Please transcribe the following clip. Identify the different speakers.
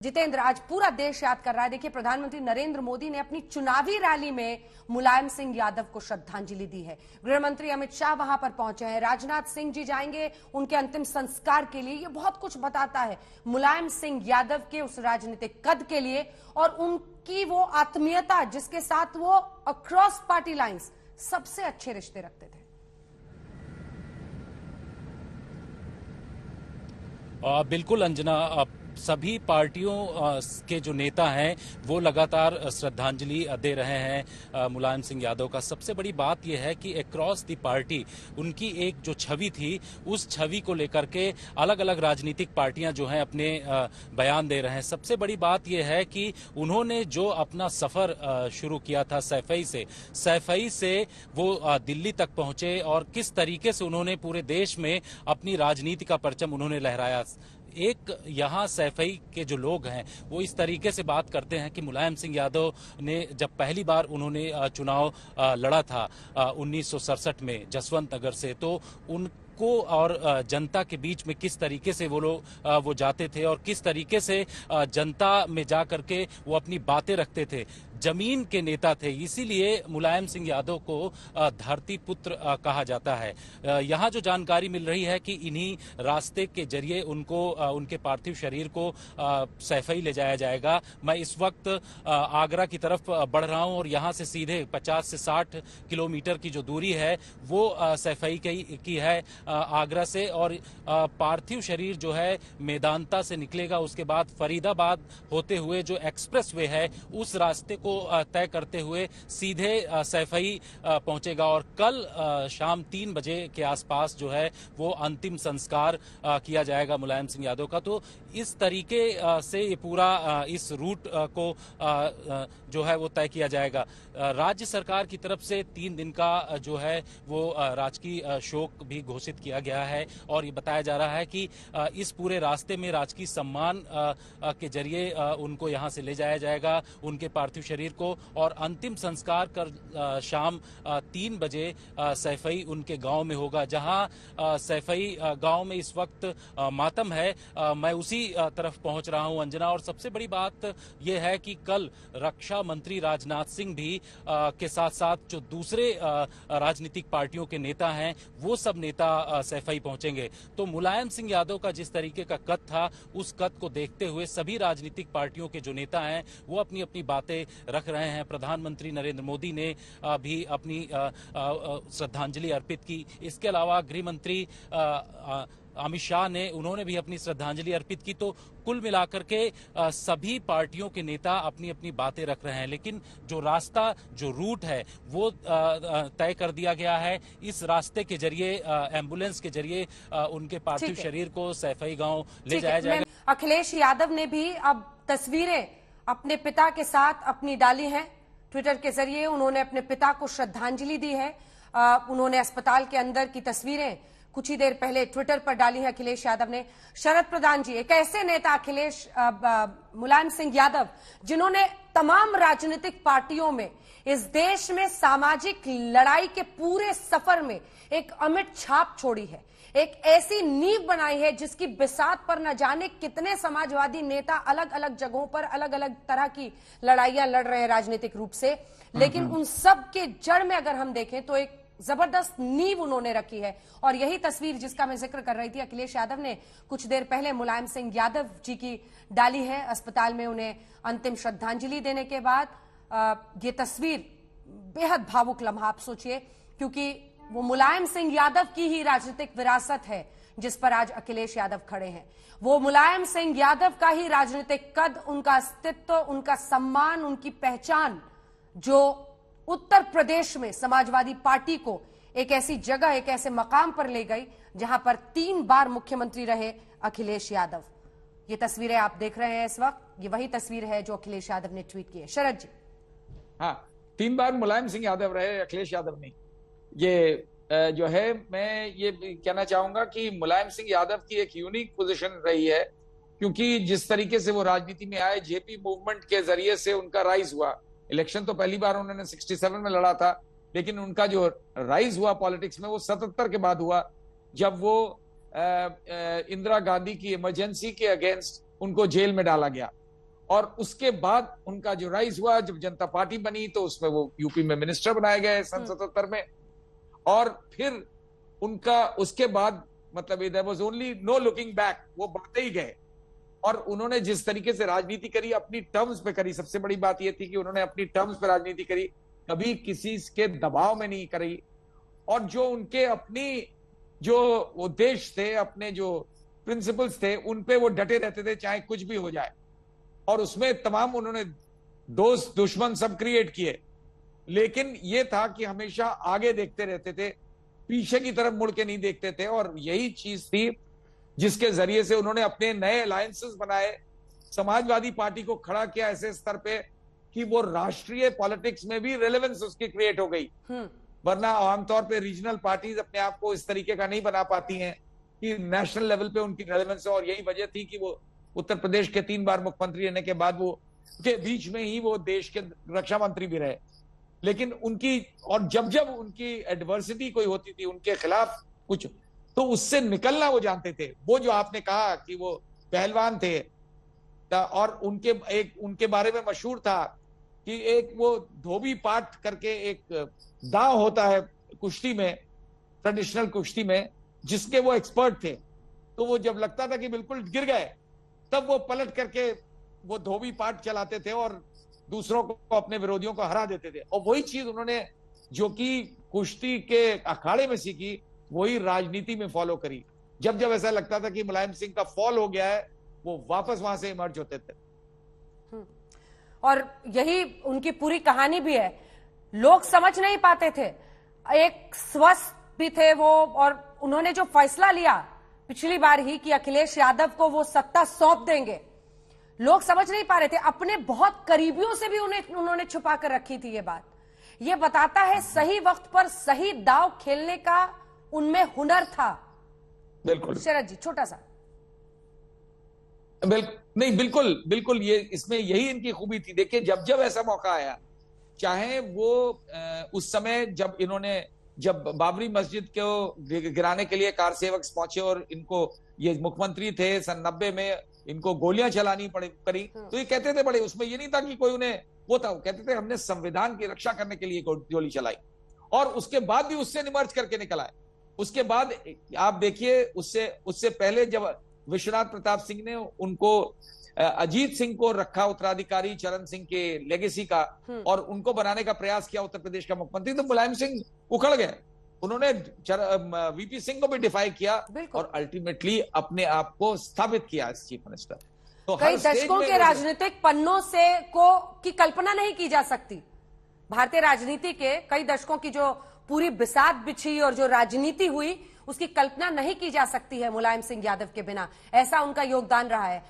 Speaker 1: जितेंद्र, आज पूरा देश याद कर रहा है। देखिए, प्रधानमंत्री नरेंद्र मोदी ने अपनी चुनावी रैली में मुलायम सिंह यादव को श्रद्धांजलि दी है। गृह मंत्री अमित शाह वहां पर पहुंचे हैं, राजनाथ सिंह जी जाएंगे उनके अंतिम संस्कार के लिए। ये बहुत कुछ बताता है मुलायम सिंह यादव के उस राजनीतिक कद के लिए और उनकी वो आत्मीयता जिसके साथ वो अक्रॉस पार्टी लाइंस सबसे अच्छे रिश्ते रखते थे।
Speaker 2: बिल्कुल अंजना, सभी पार्टियों के जो नेता हैं वो लगातार श्रद्धांजलि दे रहे हैं मुलायम सिंह यादव का। सबसे बड़ी बात यह है कि अक्रॉस दी पार्टी उनकी एक जो छवि थी उस छवि को लेकर के अलग अलग राजनीतिक पार्टियां जो हैं अपने बयान दे रहे हैं। सबसे बड़ी बात यह है कि उन्होंने जो अपना सफर शुरू किया था सैफई से वो दिल्ली तक पहुंचे और किस तरीके से उन्होंने पूरे देश में अपनी राजनीति का परचम उन्होंने लहराया। एक यहाँ सैफई के जो लोग हैं वो इस तरीके से बात करते हैं कि मुलायम सिंह यादव ने जब पहली बार उन्होंने चुनाव लड़ा था 1967 में जसवंत नगर से, तो उनको और जनता के बीच में किस तरीके से वो लोग वो जाते थे और किस तरीके से जनता में जा करके वो अपनी बातें रखते थे। जमीन के नेता थे, इसीलिए मुलायम सिंह यादव को धरती पुत्र कहा जाता है। यहाँ जो जानकारी मिल रही है कि इन्हीं रास्ते के जरिए उनको उनके पार्थिव शरीर को सैफई ले जाया जाएगा। मैं इस वक्त आगरा की तरफ बढ़ रहा हूँ और यहाँ से सीधे 50 से 60 किलोमीटर की जो दूरी है वो सैफई की है आगरा से, और पार्थिव शरीर जो है मेदांता से निकलेगा। उसके बाद फरीदाबाद होते हुए जो एक्सप्रेस वे है उस रास्ते को तय करते हुए सीधे सैफई पहुंचेगा और कल शाम 3 बजे के आसपास जो है वो अंतिम संस्कार किया जाएगा मुलायम सिंह यादव का। तो इस तरीके से ये पूरा इस रूट को जो है वो तय किया जाएगा। राज्य सरकार की तरफ से 3 दिन का जो है वो राजकीय शोक भी घोषित किया गया है और ये बताया जा रहा है कि इस पूरे रास्ते में राजकीय सम्मान के जरिए उनको यहाँ से ले जाया जाएगा, उनके पार्थिव शरीर को, और अंतिम संस्कार कर शाम 3 बजे सैफई उनके गांव में होगा। जहां सैफई गांव में इस वक्त मातम है, मैं उसी तरफ पहुंच रहा हूं अंजना। और सबसे बड़ी बात यह है कि कल रक्षा मंत्री राजनाथ सिंह भी के साथ साथ जो दूसरे राजनीतिक पार्टियों के नेता हैं वो सब नेता सैफई पहुंचेंगे। तो मुलायम सिंह यादव का जिस तरीके का कद था उस कद को देखते हुए सभी राजनीतिक पार्टियों के जो नेता हैं वो अपनी अपनी बातें रख रहे हैं। प्रधानमंत्री नरेंद्र मोदी ने भी अपनी श्रद्धांजलि अर्पित की। इसके अलावा गृह मंत्री अमित शाह ने उन्होंने भी अपनी श्रद्धांजलि अर्पित की। तो कुल मिलाकर के सभी पार्टियों के नेता अपनी अपनी बातें रख रहे हैं, लेकिन जो रास्ता जो रूट है वो तय कर दिया गया है। इस रास्ते के जरिए एम्बुलेंस के जरिए उनके पार्थिव शरीर को सैफई गांव ले जाया जाएगा।
Speaker 1: अखिलेश यादव ने भी अब तस्वीरें अपने पिता के साथ अपनी डाली हैं। ट्विटर के जरिए उन्होंने अपने पिता को श्रद्धांजलि दी है। उन्होंने अस्पताल के अंदर की तस्वीरें कुछ ही देर पहले ट्विटर पर डाली है अखिलेश यादव ने। शरद प्रधान जी, एक ऐसे नेता मुलायम सिंह यादव जिन्होंने तमाम राजनीतिक पार्टियों में इस देश में सामाजिक लड़ाई के पूरे सफर में एक अमिट छाप छोड़ी है, एक ऐसी नींव बनाई है जिसकी बिसात पर न जाने कितने समाजवादी नेता अलग अलग जगहों पर अलग अलग तरह की लड़ाइयां लड़ रहे हैं राजनीतिक रूप से, लेकिन उन सब के जड़ में अगर हम देखें तो एक जबरदस्त नींव उन्होंने रखी है। और यही तस्वीर जिसका मैं जिक्र कर रही थी, अखिलेश यादव ने कुछ देर पहले मुलायम सिंह यादव जी की डाली है अस्पताल में उन्हें अंतिम श्रद्धांजलि देने के बाद। ये तस्वीर बेहद भावुक लम्हा, आप सोचिए, क्योंकि वो मुलायम सिंह यादव की ही राजनीतिक विरासत है जिस पर आज अखिलेश यादव खड़े हैं। वो मुलायम सिंह यादव का ही राजनीतिक कद, उनका अस्तित्व, उनका सम्मान, उनकी पहचान जो उत्तर प्रदेश में समाजवादी पार्टी को एक ऐसी जगह, एक ऐसे मकाम पर ले गई जहां पर 3 बार मुख्यमंत्री रहे अखिलेश यादव। ये तस्वीरें आप देख रहे हैं इस वक्त, ये वही तस्वीर है जो अखिलेश यादव ने ट्वीट की है। शरद जी।
Speaker 3: हाँ, 3 बार मुलायम सिंह यादव रहे, अखिलेश यादव नहीं। ये जो है, मैं ये कहना चाहूंगा कि मुलायम सिंह यादव की एक यूनिक पोजीशन रही है, क्योंकि जिस तरीके से वो राजनीति में आए, जेपी मूवमेंट के जरिए से उनका राइज हुआ। इलेक्शन तो पहली बार उन्होंने 67 में लड़ा था, लेकिन उनका जो राइज हुआ पॉलिटिक्स में वो 77 के बाद हुआ, जब वो इंदिरा गांधी की इमरजेंसी के अगेंस्ट उनको जेल में डाला गया। और उसके बाद उनका जो राइज हुआ, जब जनता पार्टी बनी तो उसमें वो यूपी में मिनिस्टर बनाए गए सन 77 में। और फिर उनका उसके बाद मतलब there was only no looking back, वो बढ़ते ही गए। और उन्होंने जिस तरीके से राजनीति करी, अपनी टर्म्स पे करी। सबसे बड़ी बात यह थी कि उन्होंने अपनी टर्म्स पे राजनीति करी, कभी किसी के दबाव में नहीं करी। और जो उनके अपनी जो उद्देश्य थे, अपने जो प्रिंसिपल्स थे, उन पे वो डटे रहते थे चाहे कुछ भी हो जाए। और उसमें तमाम उन्होंने दोस्त दुश्मन सब क्रिएट किए, लेकिन ये था कि हमेशा आगे देखते रहते थे, पीछे की तरफ मुड़ के नहीं देखते थे। और यही चीज थी जिसके जरिए से उन्होंने अपने नए अलायंसेस बनाए, समाजवादी पार्टी को खड़ा किया ऐसे स्तर पे कि वो राष्ट्रीय पॉलिटिक्स में भी रेलेवेंस उसकी क्रिएट हो गई। वरना आमतौर पे रीजनल पार्टीज अपने आप को इस तरीके का नहीं बना पाती हैं कि नेशनल लेवल पे उनकी रेलेवेंस हो। और यही वजह थी कि वो उत्तर प्रदेश के 3 बार मुख्यमंत्री रहने के बाद वो के बीच में ही वो देश के रक्षा मंत्री भी रहे। लेकिन उनकी, और जब जब उनकी एडवर्सिटी कोई होती थी, उनके खिलाफ कुछ, तो उससे निकलना वो जानते थे। वो जो आपने कहा कि वो पहलवान थे, और उनके बारे में मशहूर था कि एक वो धोबी पाट करके एक दांव होता है कुश्ती में, ट्रेडिशनल कुश्ती में, जिसके वो एक्सपर्ट थे। तो वो जब लगता था कि बिल्कुल गिर गए, तब वो पलट करके वो धोबी पाट चलाते थे और दूसरों को, अपने विरोधियों को हरा देते थे। और वही चीज उन्होंने जो कि कुश्ती के अखाड़े में सीखी, वही राजनीति में फॉलो करी। जब जब ऐसा लगता था कि मुलायम सिंह का फॉल हो गया है, वो वापस वहां से इमर्ज होते थे।
Speaker 1: और यही उनकी पूरी कहानी भी है। लोग समझ नहीं पाते थे, एक स्वस्थ भी थे वो, और उन्होंने जो फैसला लिया पिछली बार ही कि अखिलेश यादव को वो सत्ता सौंप देंगे, लोग समझ नहीं पा रहे थे। अपने बहुत करीबियों से भी उन्होंने छुपा कर रखी थी ये बात। ये बताता है सही वक्त पर सही दाव खेलने का उनमें हुनर था।
Speaker 3: बिल्कुल
Speaker 1: शरद जी, छोटा सा।
Speaker 3: नहीं, बिल्कुल बिल्कुल, ये इसमें यही इनकी खूबी थी। देखिए, जब जब ऐसा मौका आया, चाहे वो उस समय जब बाबरी मस्जिद को गिराने के लिए कार सेवक पहुंचे और इनको, ये मुख्यमंत्री थे सन 90 में, इनको गोलियां चलानी पड़ी, तो ये कहते थे बड़े, उसमें ये नहीं था कि कोई उन्हें वो था, कहते थे हमने संविधान की रक्षा करने के लिए गोली चलाई। और उसके बाद भी उससे निमर्ज करके निकल आए। उसके बाद आप देखिए, उससे पहले जब विश्वनाथ प्रताप सिंह ने उनको, अजीत सिंह को रखा उत्तराधिकारी चरण सिंह के लेगेसी का, और उनको बनाने का प्रयास किया उत्तर प्रदेश का मुख्यमंत्री, तो मुलायम सिंह उखड़ गए। उन्होंने वीपी सिंह को भी डिफाई किया और अल्टीमेटली अपने आप को स्थापित किया एज चीफ मिनिस्टर। तो
Speaker 1: कई दशकों के राजनीतिक पन्नों से की कल्पना नहीं की जा सकती। भारतीय राजनीति के कई दशकों की जो पूरी बिसात बिछी और जो राजनीति हुई, उसकी कल्पना नहीं की जा सकती है मुलायम सिंह यादव के बिना। ऐसा उनका योगदान रहा है।